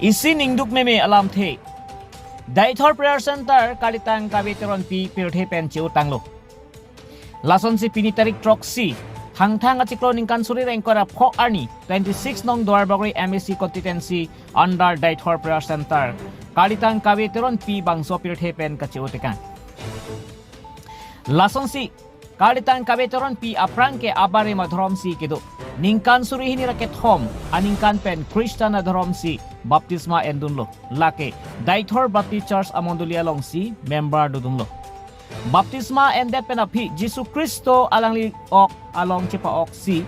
Isi ningduk meme alam the. Daithor Prayer Center Kalitang Kave Teronpi apirthe pen chiu tanglo. Lason si pinitarik troksi hangthang achiklo ningkan suri rengkora phok arni 26 nong Dwarbagri MSc Constituency under Daithor Prayer Center Kalitang Kave Teronpi bangso apirthe pen kachiu tekan. Lason si Kalitang Kave Teronpi aprang ke abare madhorom si kedo ningkan suri hini raket hom aningkan pen Christian adhorom si baptisma endunlo lake Daithor Baptist Church amondulia long si member dudunglo baptisma endet pen api Jesu Kristo alangli ok along cepa ok si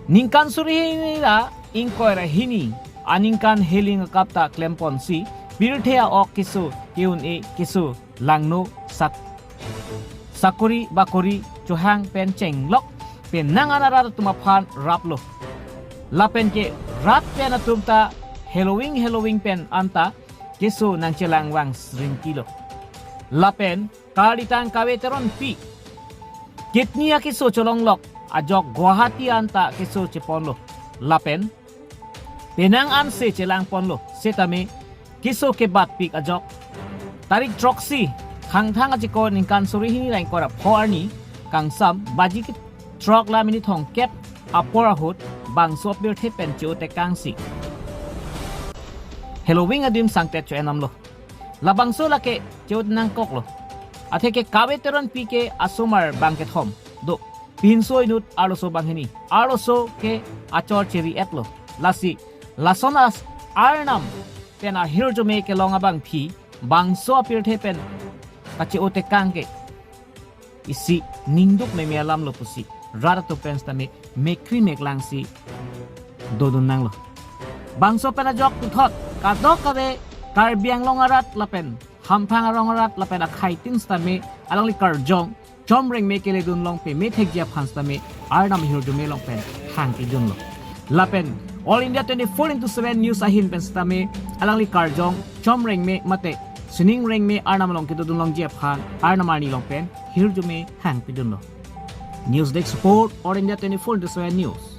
ningkan suri hini la inkoira hini aningkan heling kapta klempon si birthea ok kisu kiun e kisu langno sakuri bakuri chuhang pen chenglok pen nanganara tumaphan raplo lapen ke rat pen atumta Halloween pen anta keso nang celang wang sering kilo lapen Kalitang Kave Teronpi kitnia keso cholonglok ajok Guwahati anta keso ceponlo lapen penang anse celang ponlo setame keso kebat pik ajok tarik troksi hangthang achiko ningkan suri hini lain kora phoarni kangsam baji ki trok la mini thong kep apora hot bangso apirthe pen chote kangsi Halloween adim sangtet cho enamlo labangso lake chot nang koklo atheke Kave Teronpi ke asomar bangket hom do pinsoi nut aroso banghini aroso ke achor cheri etlo lasi lasonas arnam pen a hirjo me ke longa bang phi bangso apirthe pen kachi ote kangke isi ningduk me melam lo pusi rara to pens tame mekri meklang si dodun nang lo bangso pen ajok tu thot kadok kave karbiang longarat lapen hamphang longarat lapen akhai tin stame alangli karjong chomring me kele dun long pe me thek ja phans tame arnam hirdu me long pen hang ki dun lo lapen All India 24/7 news ahin pen stame alangli karjong chomring me mate Sining ring me arnam long kito dun long jep han arnam arni long pen hirju me hang pidun lo. News Desk Support All India 24/7 News.